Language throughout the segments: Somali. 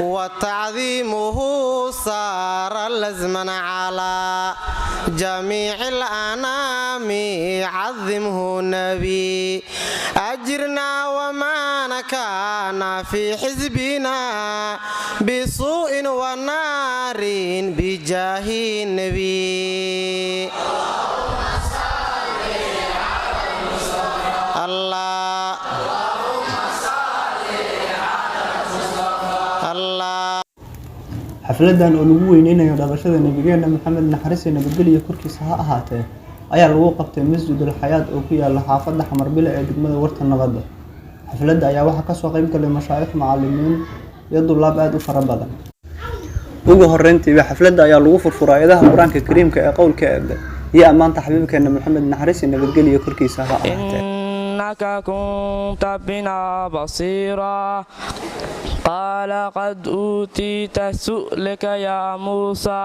وتعظيمه صار لزما على جميع الأنام عظمه نبي أجرنا وما نكان في حزبنا بسوء ونار بجاه النبي الله الله xafladan oo lagu weyneynayo dhalashada nabigeena maxamed naxariis iyo nabadgelyo korkiisa ha ahaatee ayaa lagu qabtay masjidul xayaat oo ku yaala xaafadda Xamarbile ee degmada Warta Nabadda xafladda ayaa waxa ka soo qayb galay mashaayikh macallimiin iyo dulaab aad u fara badan ugu horeyntii xafladda ayaa lagu furfuray ayadaha Quraanka Kariimka ee qowlka Eebbe iyo amaanta xabiibkeena maxamed naxariis iyo nabadgelyo korkiisa ha ahaatee innaka kunta bina basira قال قد أوتيت سؤلك يا موسى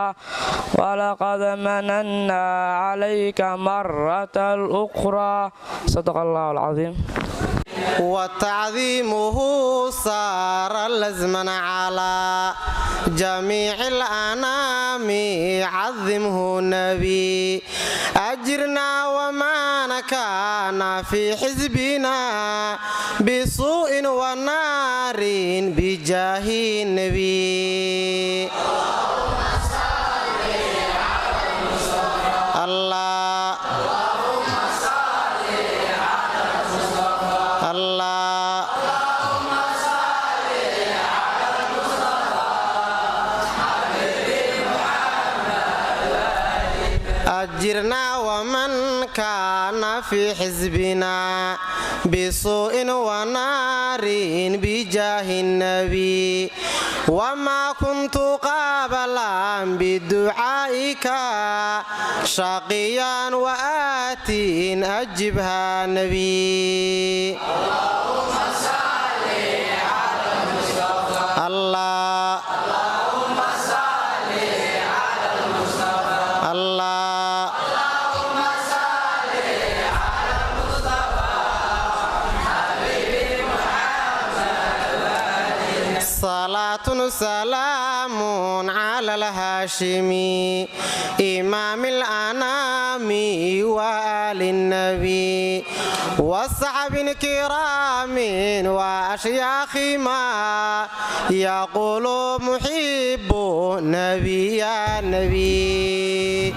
ولقد مننا عليك مرة أخرى صدق الله العظيم وتعظيمه صار لزما على جميع الأنام عظمه نبي أجرنا وما نكان في حزبنا بسوء ونار بجاه النبي الله الله أجرنا ومن كان في حزبنا بسوء ونار بجاه النبي وما كنت قابلا بدعائك شقيا وآتين أجبها نبي اللهم صل على المصطفى الله اللهم صل على المصطفى الله اللهم صل على المصطفى حبيبي محمد صلاة سلام على الهاشمي إمام الأنام وآل النبي والصحب الكرام وأشياخ ما يقول محب نبي يا نبي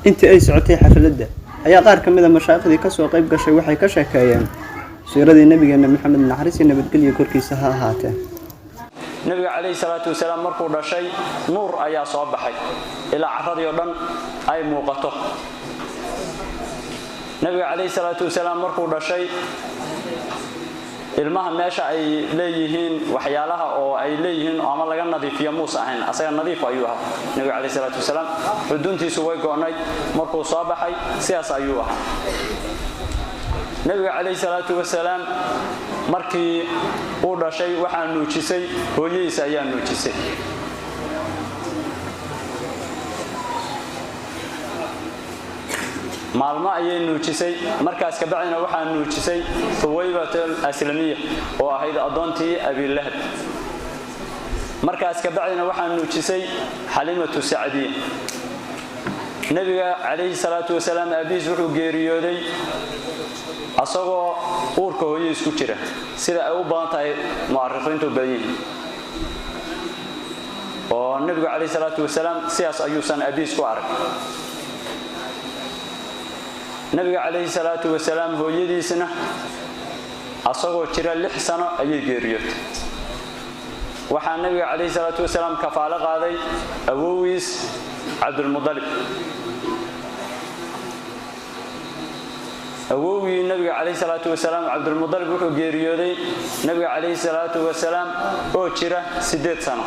intii ay socotay xafladda ayaa qaar kamid ah mashaayikhdii ka soo qayb gashay waxay ka sheekeeyeen siiradii nabigeena maxamed naxariis iyo nabadgelyo korkiisa ha ahaatee nabiga kaleey salaatu wasalaam markuu dhashay nuur ayaa soo baxay ilaa carradii oo dhan ay muuqato nabiga kaleey salaatu wasalaam markuu dhashay ilmaha meesha ay leeyihiin waxyaalaha oo ay leeyihiin ama laga nadiifiyo muus ahayn asaga nadiif ayuu ahaa nabiga kaleey salaatu wasalaam xuduntiisu way go'nay markuu soo baxay sidaas ayuu ahaa nabiga kaleey salaatu wasalaam markii uu dhashay waxaa nuujisay hooyadiisa ayaa nuujisay maalmo ayay nuujisay markaas ka bacdina waxaa nuujisay Thuwaybatul Aslamiyya oo ahayd adoontii Abi Lahab markaas ka bacdina waxaa nuujisay Halimatu Sa'diyya nabiga kaleey salaatu wasalaam abiis wuxuu geeriyooday asagoo uurka hooyadiis ku jira sida ay u badan tahay mu'arriqiintu badan oo nabiga kaleey salaatu wasalaam siyaas ayuusan abiis ku arag nabiga kaleey salaatu wasalaam hooyadiisna asagoo jira 6 sano ayay geeriyootay waxaa nabiga kaleey salaatu wasalaam kafaalo qaaday awoowiis Abdul Muttalib awoowi nabiga kaleey salaatu wasalaam Abdul Muttalib wuxuu geeriyooday nabiga kaleey salaatu wasalaam oo jira 8 sano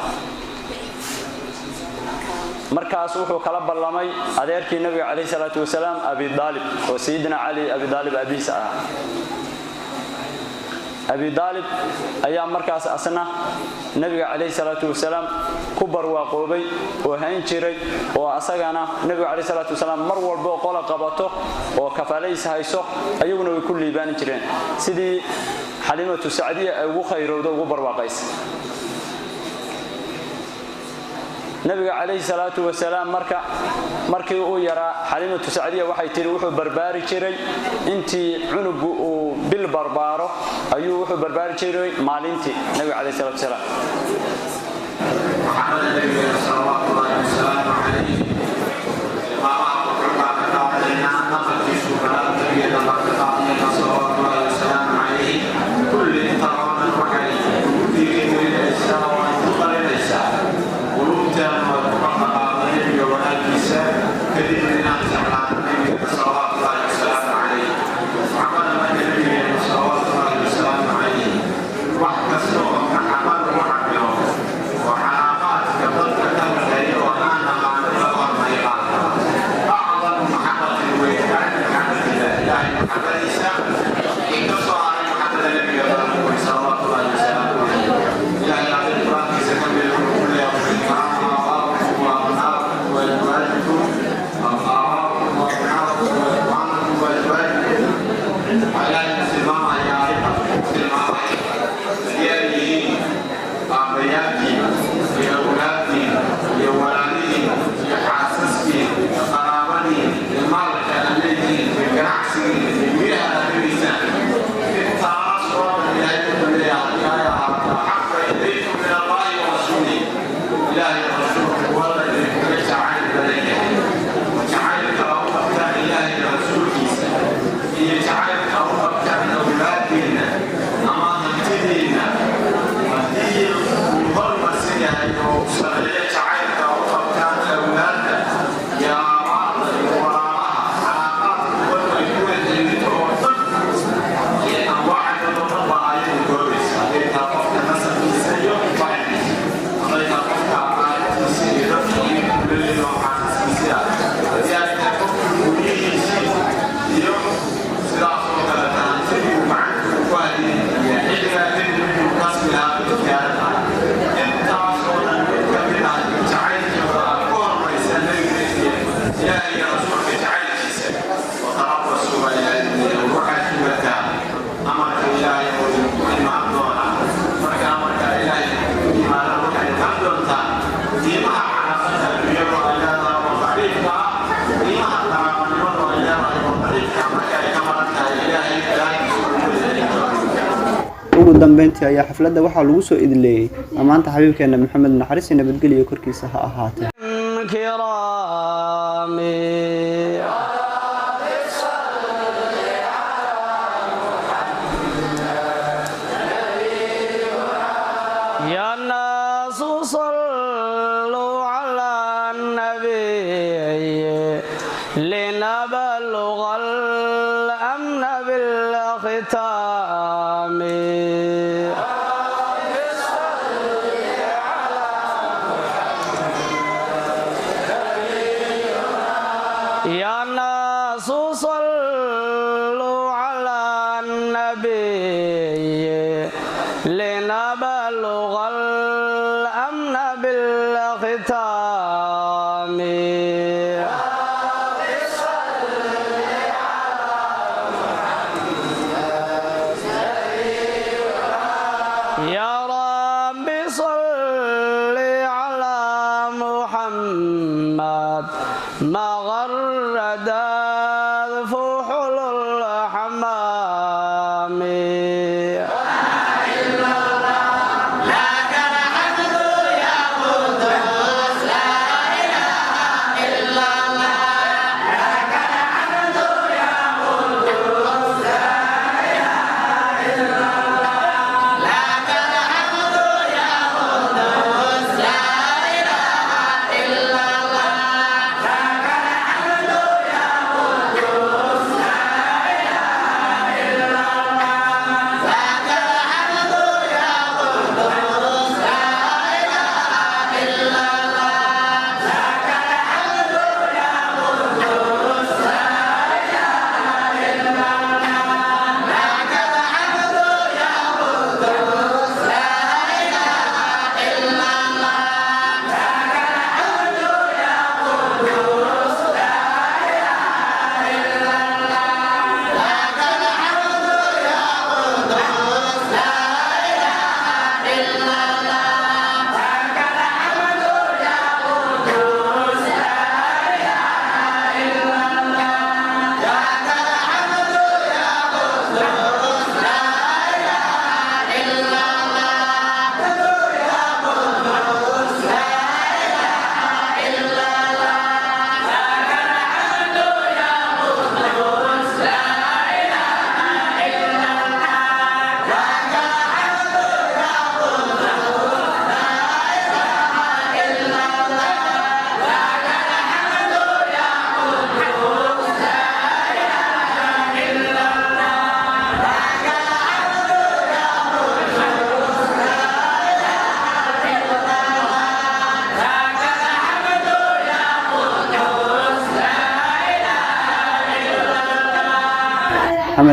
markaas wuxuu kala ballamay adeerkii nabiga kaleey salaatu wasalaam Abi Talib oo Sayyidina Ali Abi Talib abiisa ah Abi Talib ayaa markaas asna nabiga kaleey salaatu wasalaam ku barwaaqoobay oo hayn jiray oo asagana nabiga kaleey salaatu wasalaam mar walba qola qabato oo kafaaleys hayso ayaguna way ku liibaan jireen sidii Halimatu Sa'diyya ay ugu khayrowdo ugu barwaaqaysay nabiga calayhi salaatu wasalaam markii uu yaraa xaliimatu sacdiya waxay tiri wuxuu barbaari jiray intii cunugu uu bil barbaaro ayuu wuxuu barbaari jiray maalintii nabiga calayhi salaatu wasalaam محمد النبي صلى الله عليه وسلم عليه وما أقرب علينا نقل في شكرات النبي صلى الله عليه وسلم عليه كل ترانا وحي في غير الإسلام وانتقل الإسلام ولوتا وتحقق النبي والكساء كثير من الناس على النبي صلى الله عليه وسلم عليه محمد النبي صلى الله عليه وسلم عليه وحكى سوى محمد وحكى وحلقات كبرت كبرت وأنا أعظم محبة ويحب محبة الله محبة الإسلام اقتصر على محبة النبي صلى الله عليه وسلم إلى أن القرآن سيكمل كل يوم آباؤكم وأبناؤكم وأزواجكم وآباؤكم وأبناؤكم وإخوانكم وأزواجكم على المسلمين يا المسلمين ليالي أبياتي يا أولادي يا ولدي يا حاسسي يا قرابتي يا مالك الذي في جناحي يا أبيسا التعاصر إليكم يا حق إليكم من الله ورسوله إلهي ورسوله هو الذي يجعل بلده وجعلك ربك إلهي رسولك يجعلك ربك من أولادنا أما نبتدينا ودين مهرم السيئة وصلية جعلك ربك من أولادنا يا بعض وراءها علاقات والمجهود اللي توصل أنواع الرب عليه الكويس هذه تفقد مثلا في السيئة وفعلي هذه تفقد آيات السيئة بالليل وحاسس السيئة لذلك تفقد كل شيء اليوم سلاح وثلاثة سيئة ومعنى وفعلي يحيلها من قسمها بكارها انت عصونا كبيرا جعلت وأكون ويسألني يا رسولك جعلت شيء وتربصوا إلى الوحش والتام أمرك إلهي وإما أبنونا فرك أمرك إلهي إما لك الحمد إما عرفتها اليوم وإلهنا وطريقها إما أترى من يوم وإلهنا وطريقها أمرك إلهي ugu dambeyntii ayaa xafladda waxaa lagu soo idleeyay amaanta xabiibkeena maxamed naxariis iyo nabadgelyo korkiisa ha ahaatee يا الناس صلوا على النبي لنبلغ الأمن بالختام يا الناس صلوا على النبي لنبلغ الأمن بالختام يا رب صل على محمد ما غرد فحل الحمام لا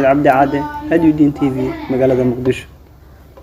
maxamed cabdi caade radio diin tv magaalada muqdisho